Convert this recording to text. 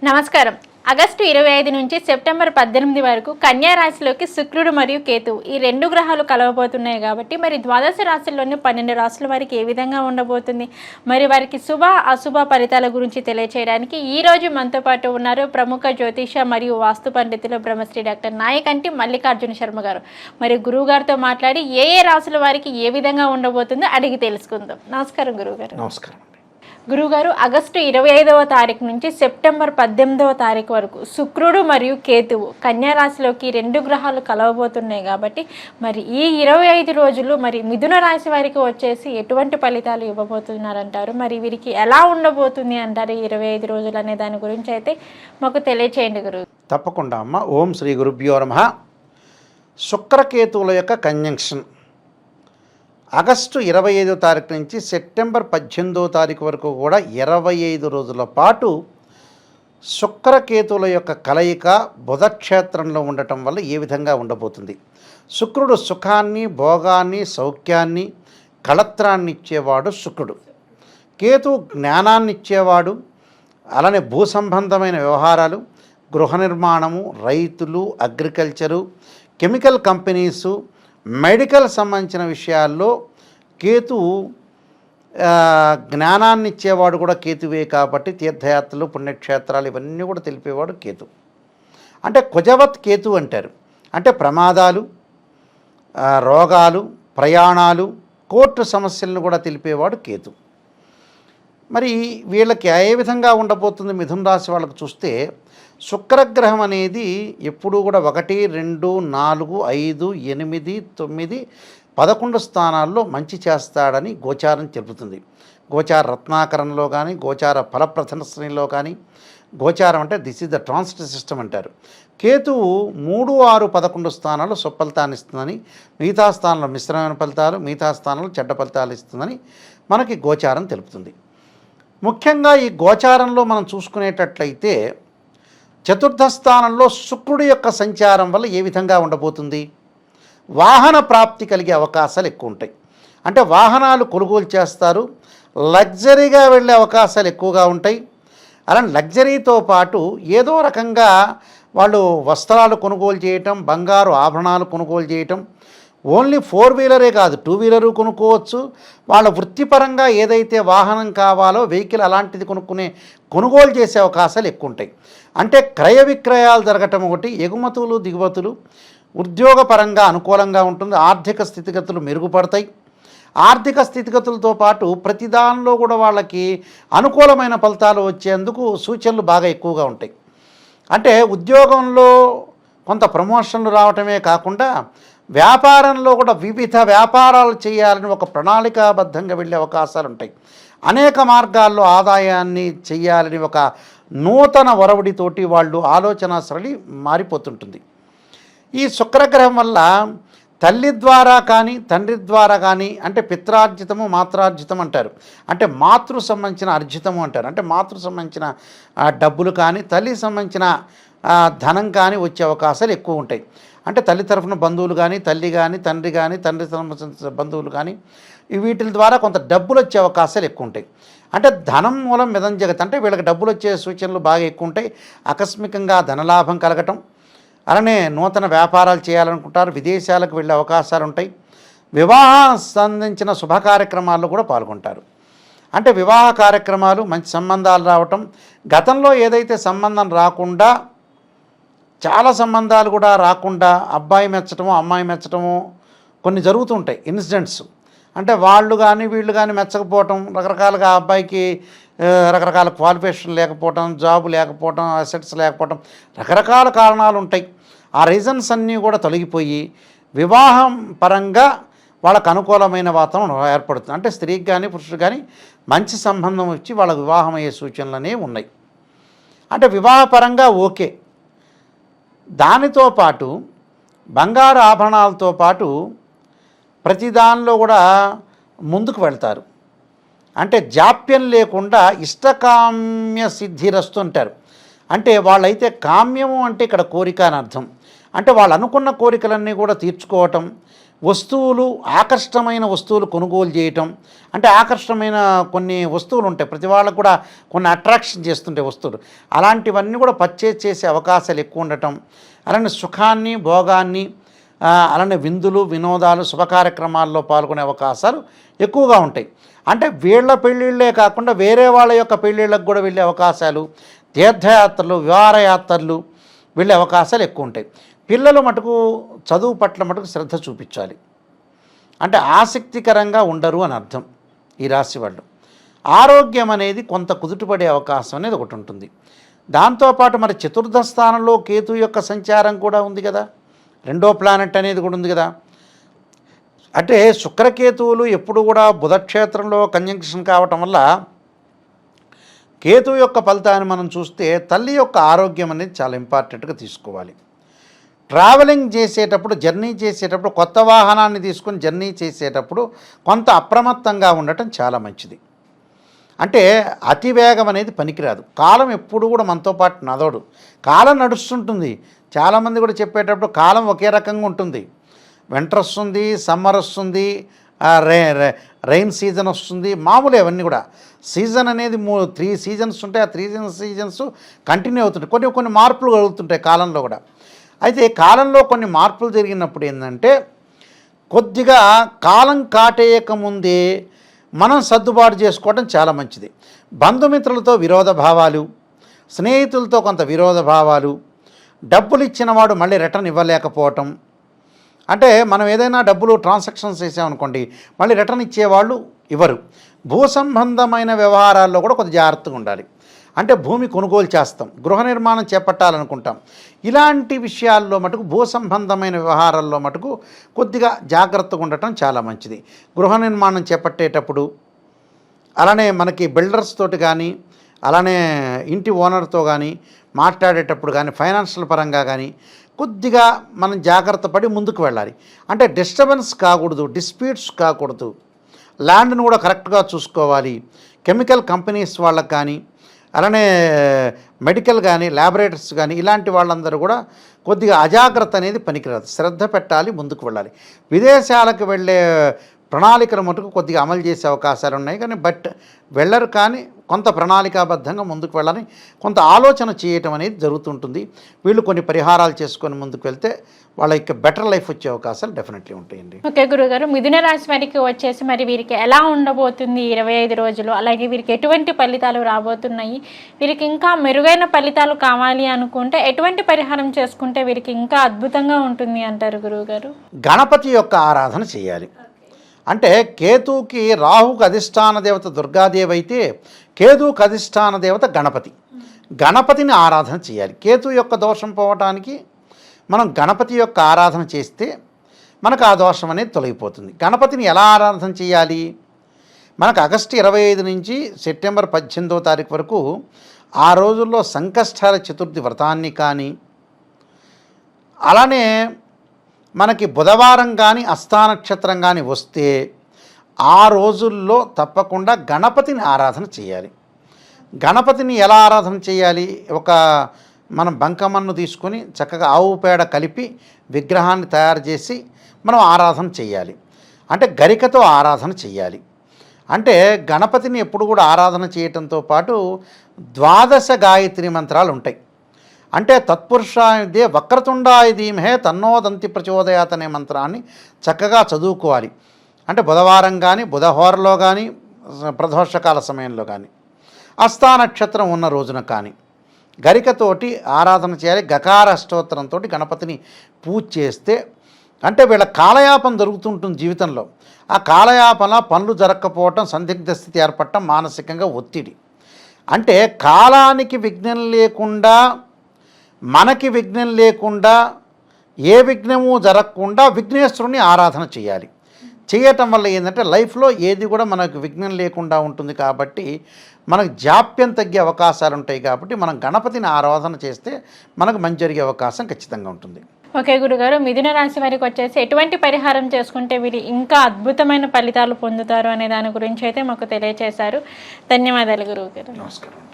నమస్కారం. ఆగస్టు 25 నుంచి సెప్టెంబర్ 18 వరకు కన్యా రాశిలోకి శుక్రుడు మరియు కేతువు ఈ రెండు గ్రహాలు కలవబోతున్నాయి కాబట్టి మరి ద్వాదశ రాశుల్లోని 12 రాశుల వారికి ఏ విధంగా ఉండబోతుంది, మరి వారికి శుభ అశుభ ఫలితాల గురించి తెలియచేయడానికి ఈ రోజు మనతో పాటు ఉన్నారు ప్రముఖ జ్యోతిష మరియు వాస్తు పండితులు బ్రహ్మశ్రీ డాక్టర్ నాయకంటి మల్లికార్జున శర్మ గారు. మరి గురువు గారితో మాట్లాడి ఏ రాశుల వారికి ఏ విధంగా ఉండబోతుందో అడిగి తెలుసుకుందాం. నమస్కారం గురువుగారు. నమస్కారం. గురువుగారు, ఆగస్టు 25వ తారీఖు నుంచి సెప్టెంబర్ 18వ తారీఖు వరకు శుక్రుడు మరియు కేతువు కన్యా రాశిలోకి రెండు గ్రహాలు కలవబోతున్నాయి కాబట్టి మరి ఈ 25 రోజులు మరి మిథున రాశి వారికి వచ్చేసి ఎటువంటి ఫలితాలు ఇవ్వబోతున్నారంటారు, మరి వీరికి ఎలా ఉండబోతుంది అంటారు ఈ 25 రోజులు అనే దాని గురించి అయితే మాకు తెలియచేయండి గురువు. తప్పకుండా అమ్మ. ఓం శ్రీ గురుభ్యో నమః. శుక్రకేతువుల యొక్క కంజంక్షన్ ఆగస్టు 25వ తారీఖు నుంచి సెప్టెంబర్ 18వ తారీఖు వరకు కూడా 25 రోజుల పాటు శుక్రకేతువుల యొక్క కలయిక బుధక్షేత్రంలో ఉండటం వల్ల ఏ విధంగా ఉండబోతుంది. శుక్రుడు సుఖాన్ని, భోగాన్ని, సౌఖ్యాన్ని, కళత్రాన్ని ఇచ్చేవాడు శుక్రుడు. కేతువు జ్ఞానాన్ని ఇచ్చేవాడు. అలానే భూ సంబంధమైన వ్యవహారాలు, గృహ నిర్మాణము, రైతులు, అగ్రికల్చరు, కెమికల్ కంపెనీసు, మెడికల్ సంబంధించిన విషయాల్లో కేతువు జ్ఞానాన్ని ఇచ్చేవాడు కూడా కేతువే కాబట్టి తీర్థయాత్రలు, పుణ్యక్షేత్రాలు ఇవన్నీ కూడా తెలిపేవాడు కేతు. అంటే కుజవత్ కేతు అంటారు. అంటే ప్రమాదాలు, రోగాలు, ప్రయాణాలు, కోర్టు సమస్యలను కూడా తెలిపేవాడు కేతు. మరి వీళ్ళకి ఏ విధంగా ఉండబోతుంది మిథున రాశి వాళ్ళకు చూస్తే, శుక్రగ్రహం అనేది ఎప్పుడూ కూడా 1, 2, 4, 5, 8, 9, 11 స్థానాల్లో మంచి చేస్తాడని గోచారం తెలుపుతుంది. గోచార రత్నాకరణలో కానీ, గోచార ఫలప్రదర్శనలో కానీ, గోచారం అంటే this is the transit system అంటారు. కేతువు 3, 6, 11 స్థానాల్లో సుఫలితాన్ని ఇస్తుందని, మిగతా స్థానంలో మిశ్రమైన ఫలితాలు, మిగతా స్థానంలో చెడ్డ ఫలితాలు ఇస్తుందని మనకి గోచారం తెలుపుతుంది. ముఖ్యంగా ఈ గోచారంలో మనం చూసుకునేటట్లయితే చతుర్థ స్థానంలో శుక్రుడి యొక్క సంచారం వల్ల ఏ విధంగా ఉండబోతుంది. వాహన ప్రాప్తి కలిగే అవకాశాలు ఎక్కువ ఉంటాయి. అంటే వాహనాలు కొనుగోలు చేస్తారు, లగ్జరీగా వెళ్ళే అవకాశాలు ఎక్కువగా ఉంటాయి. అలానే లగ్జరీతో పాటు ఏదో రకంగా వాళ్ళు వస్త్రాలు కొనుగోలు చేయటం, బంగారు ఆభరణాలు కొనుగోలు చేయటం, ఓన్లీ 4 వీలరే కాదు 2 వీలరు కొనుక్కోవచ్చు. వాళ్ళ వృత్తిపరంగా ఏదైతే వాహనం కావాలో వెహికల్ అలాంటిది కొనుగోలు చేసే అవకాశాలు ఎక్కువ ఉంటాయి. అంటే క్రయ విక్రయాలు జరగటం ఒకటి, ఎగుమతులు దిగుమతులు, ఉద్యోగపరంగా అనుకూలంగా ఉంటుంది. ఆర్థిక స్థితిగతులు మెరుగుపడతాయి. ఆర్థిక స్థితిగతులతో పాటు ప్రతి దానిలో కూడా వాళ్ళకి అనుకూలమైన ఫలితాలు వచ్చేందుకు సూచనలు బాగా ఎక్కువగా ఉంటాయి. అంటే ఉద్యోగంలో కొంత ప్రమోషన్లు రావటమే కాకుండా వ్యాపారంలో కూడా వివిధ వ్యాపారాలు చేయాలని ఒక ప్రణాళికాబద్ధంగా వెళ్ళే అవకాశాలు ఉంటాయి. అనేక మార్గాల్లో ఆదాయాన్ని చేయాలని ఒక నూతన ఒరవడితోటి వాళ్ళు ఆలోచన సరళి మారిపోతుంటుంది. ఈ శుక్రగ్రహం వల్ల తల్లి ద్వారా కానీ, తండ్రి ద్వారా కానీ, అంటే పిత్రార్జితము, మాత్రార్జితం అంటారు. అంటే మాతృ సంబంధించిన అర్జితము అంటారు. అంటే మాతృ సంబంధించిన డబ్బులు కానీ, తల్లి సంబంధించిన ధనం కానీ వచ్చే అవకాశాలు ఎక్కువ ఉంటాయి. అంటే తల్లి తరఫున బంధువులు కానీ, తల్లి కానీ, తండ్రి కానీ, తండ్రి సంబంధించిన బంధువులు కానీ, వీటి ద్వారా కొంత డబ్బులు వచ్చే అవకాశాలు ఎక్కువ ఉంటాయి. అంటే ధనం మూలం మిదం జగత్, అంటే వీళ్ళకి డబ్బులు వచ్చే సూచనలు బాగా ఎక్కువ ఉంటాయి. ఆకస్మికంగా ధనలాభం కలగటం, అలానే నూతన వ్యాపారాలు చేయాలనుకుంటారు, విదేశాలకు వెళ్ళే అవకాశాలు ఉంటాయి. వివాహం సంబంధించిన శుభ కార్యక్రమాల్లో కూడా పాల్గొంటారు. అంటే వివాహ కార్యక్రమాలు, మంచి సంబంధాలు రావటం, గతంలో ఏదైతే సంబంధం రాకుండా చాలా సంబంధాలు కూడా రాకుండా అబ్బాయి మెచ్చటము, అమ్మాయి మెచ్చటము కొన్ని జరుగుతుంటాయి ఇన్సిడెంట్స్. అంటే వాళ్ళు కానీ వీళ్ళు కానీ మెచ్చకపోవటం, రకరకాలుగా అబ్బాయికి రకరకాల క్వాలిఫికేషన్ లేకపోవటం, జాబ్ లేకపోవటం, అసెట్స్ లేకపోవటం, రకరకాల కారణాలు ఉంటాయి. ఆ రీజన్స్ అన్నీ కూడా తొలగిపోయి వివాహం పరంగా వాళ్ళకు అనుకూలమైన వాతావరణం ఏర్పడుతుంది. అంటే స్త్రీకి కానీ పురుషుడు కానీ మంచి సంబంధం వచ్చి వాళ్ళకు వివాహం అయ్యే సూచనలు ఉన్నాయి. అంటే వివాహపరంగా ఓకే. దానితో పాటు బంగారు ఆభరణాలతో పాటు ప్రతి దానిలో కూడా ముందుకు వెళ్తారు. అంటే జాప్యం లేకుండా ఇష్టకామ్య సిద్ధిరస్తుంటారు. అంటే వాళ్ళైతే కామ్యము అంటే ఇక్కడ కోరిక అని అర్థం. అంటే వాళ్ళు అనుకున్న కోరికలన్నీ కూడా తీర్చుకోవటం, వస్తువులు ఆకర్షణమైన వస్తువులు కొనుగోలు చేయటం. అంటే ఆకర్షణమైన కొన్ని వస్తువులు ఉంటాయి, ప్రతి వాళ్ళకు కూడా కొన్ని అట్రాక్షన్ చేస్తుంటాయి వస్తువులు, అలాంటివన్నీ కూడా పర్చేజ్ చేసే అవకాశాలు ఎక్కువ ఉండటం. అలానే సుఖాన్ని, భోగాన్ని, అలానే విందులు, వినోదాలు, శుభ కార్యక్రమాల్లో పాల్గొనే అవకాశాలు ఎక్కువగా ఉంటాయి. అంటే వీళ్ళ పెళ్ళిళ్ళే కాకుండా వేరే వాళ్ళ యొక్క పెళ్ళిళ్ళకు కూడా వెళ్ళే అవకాశాలు, తీర్థయాత్రలు, విహారయాత్రలు వెళ్ళే అవకాశాలు ఎక్కువ ఉంటాయి. పిల్లలు మటుకు చదువు పట్ల మటుకు శ్రద్ధ చూపించాలి, అంటే ఆసక్తికరంగా ఉండరు అని అర్థం ఈ రాశి వాళ్ళు. ఆరోగ్యం అనేది కొంత కుదుటపడే అవకాశం అనేది ఒకటి ఉంటుంది. దాంతోపాటు మరి చతుర్థ స్థానంలో కేతు యొక్క సంచారం కూడా ఉంది కదా, రెండో ప్లానెట్ అనేది కూడా ఉంది కదా. అంటే శుక్రకేతువులు ఎప్పుడు కూడా బుధక్షేత్రంలో కంజంక్షన్ కావటం వల్ల కేతు యొక్క ఫలితాన్ని మనం చూస్తే తల్లి యొక్క ఆరోగ్యం అనేది చాలా ఇంపార్టెంట్గా తీసుకోవాలి. ట్రావెలింగ్ చేసేటప్పుడు, జర్నీ చేసేటప్పుడు, కొత్త వాహనాన్ని తీసుకొని జర్నీ చేసేటప్పుడు కొంత అప్రమత్తంగా ఉండటం చాలా మంచిది. అంటే అతివేగం అనేది పనికిరాదు. కాలం ఎప్పుడు కూడా మనతో పాటు నడవడు, కాలం నడుస్తుంటుంది. చాలామంది కూడా చెప్పేటప్పుడు కాలం ఒకే రకంగా ఉంటుంది. వింటర్ వస్తుంది, సమ్మర్ వస్తుంది, రైన్ సీజన్ వస్తుంది, మామూలే అవన్నీ కూడా. సీజన్ అనేది 3 సీజన్స్ ఉంటాయి. ఆ 3 సీజన్స్ కంటిన్యూ అవుతుంటాయి. కొన్ని మార్పులు కలుగుతుంటాయి కాలంలో కూడా. అయితే కాలంలో కొన్ని మార్పులు జరిగినప్పుడు ఏంటంటే కొద్దిగా కాలం కాటేయక ముందే మనం సర్దుబాటు చేసుకోవడం చాలా మంచిది. బంధుమిత్రులతో విరోధ భావాలు, స్నేహితులతో కొంత విరోధ భావాలు, డబ్బులు ఇచ్చిన వాడు మళ్ళీ రిటర్న్ ఇవ్వలేకపోవటం. అంటే మనం ఏదైనా డబ్బులు ట్రాన్సాక్షన్స్ చేసామనుకోండి, మళ్ళీ రిటర్న్ ఇచ్చేవాళ్ళు ఇవ్వరు. భూ సంబంధమైన వ్యవహారాల్లో కూడా కొంచెం జాగ్రత్తగా ఉండాలి. అంటే భూమి కొనుగోలు చేస్తాం, గృహ నిర్మాణం చేపట్టాలనుకుంటాం, ఇలాంటి విషయాల్లో మటుకు భూ సంబంధమైన వ్యవహారాల్లో మటుకు కొద్దిగా జాగ్రత్తగా ఉండటం చాలా మంచిది. గృహ నిర్మాణం చేపట్టేటప్పుడు, అలానే మనకి బిల్డర్స్ తోటి కానీ, అలానే ఇంటి ఓనర్తో కానీ మాట్లాడేటప్పుడు కానీ, ఫైనాన్షియల్ పరంగా కానీ కొద్దిగా మనం జాగ్రత్త పడి ముందుకు వెళ్ళాలి. అంటే డిస్టర్బెన్స్ కాకూడదు, డిస్ప్యూట్స్ కాకూడదు. ల్యాండ్ను కూడా కరెక్ట్గా చూసుకోవాలి. కెమికల్ కంపెనీస్ వాళ్ళకి కానీ, అలానే మెడికల్ కానీ, ల్యాబొరేటరీస్ కానీ, ఇలాంటి వాళ్ళందరూ కూడా కొద్దిగా అజాగ్రత్త అనేది పనికిరాదు, శ్రద్ధ పెట్టాలి, ముందుకు వెళ్ళాలి. విదేశాలకు వెళ్ళే ప్రణాళికలు మటుకు కొద్దిగా అమలు చేసే అవకాశాలు ఉన్నాయి, కానీ వెళ్ళరు. కానీ కొంత ప్రణాళికాబద్ధంగా ముందుకు వెళ్ళాలని కొంత ఆలోచన చేయటం అనేది జరుగుతుంటుంది. వీళ్ళు కొన్ని పరిహారాలు చేసుకొని ముందుకు వెళ్తే వాళ్ళకి బెటర్ లైఫ్ వచ్చే అవకాశాలు డెఫినెట్లీ ఉంటాయండి. ఓకే గురుగారు, మిథున రాశి వారికి వచ్చేసి మరి వీరికి ఎలా ఉండబోతుంది 25 రోజులు, అలాగే వీరికి ఎటువంటి ఫలితాలు రాబోతున్నాయి, వీరికి ఇంకా మెరుగైన ఫలితాలు కావాలి అనుకుంటే ఎటువంటి పరిహారం చేసుకుంటే వీరికి ఇంకా అద్భుతంగా ఉంటుంది అంటారు గురువుగారు? గణపతి యొక్క ఆరాధన చేయాలి. అంటే కేతువుకి, రాహుకు అధిష్టాన దేవత దుర్గాదేవి అయితే కేతువుకి అధిష్టాన దేవత గణపతి. గణపతిని ఆరాధన చేయాలి. కేతు యొక్క దోషం పోవటానికి మనం గణపతి యొక్క ఆరాధన చేస్తే మనకు ఆ దోషం అనేది తొలగిపోతుంది. గణపతిని ఎలా ఆరాధన చేయాలి? మనకు ఆగస్టు 25 నుంచి సెప్టెంబర్ 18వ తారీఖు వరకు ఆ రోజుల్లో సంకష్టాల చతుర్థి వ్రతాన్ని కానీ, అలానే మనకి బుధవారం కానీ అస్థా నక్షత్రం కానీ వస్తే ఆ రోజుల్లో తప్పకుండా గణపతిని ఆరాధన చేయాలి. గణపతిని ఎలా ఆరాధన చేయాలి? మనం బంకమన్ను తీసుకొని చక్కగా ఆవు పేడ కలిపి విగ్రహాన్ని తయారు చేసి మనం ఆరాధన చేయాలి. అంటే గరికతో ఆరాధన చేయాలి. అంటే గణపతిని ఎప్పుడు కూడా ఆరాధన చేయటంతో పాటు 12 గాయత్రి మంత్రాలు ఉంటాయి. అంటే తత్పురుషాయుధే వక్రతుండాయ ధీమహే తన్నోదంతి ప్రచోదయాత్ అనే మంత్రాన్ని చక్కగా చదువుకోవాలి. అంటే బుధవారం కానీ, బుధహోరలో కానీ, ప్రదోషకాల సమయంలో కానీ, అస్థా నక్షత్రం ఉన్న రోజున కానీ గరికతోటి ఆరాధన చేయాలి. గకార అష్టోత్తరంతో గణపతిని పూజ చేస్తే అంటే వీళ్ళ కాలయాపన జరుగుతుంటుంది జీవితంలో. ఆ కాలయాపన పనులు జరగకపోవటం, సందిగ్ధ స్థితి ఏర్పడటం, మానసికంగా ఒత్తిడి. అంటే కాలానికి విఘ్నం లేకుండా, మనకి విఘ్నం లేకుండా, ఏ విఘ్నము జరగకుండా విఘ్నేశ్వరుని ఆరాధన చేయాలి. చేయటం వల్ల ఏంటంటే లైఫ్లో ఏది కూడా మనకు విఘ్నం లేకుండా ఉంటుంది. కాబట్టి మనకు జాప్యం తగ్గే అవకాశాలు ఉంటాయి. కాబట్టి మనం గణపతిని ఆరాధన చేస్తే మనకు మంచి జరిగే అవకాశం ఖచ్చితంగా ఉంటుంది. ఓకే గురుగారు, మిథున రాశి వారికి వచ్చేసి ఎటువంటి పరిహారం చేసుకుంటే వీరు ఇంకా అద్భుతమైన ఫలితాలు పొందుతారు అనే దాని గురించి అయితే మాకు తెలియజేశారు. ధన్యవాదాలు గురువుగారు. నమస్కారం.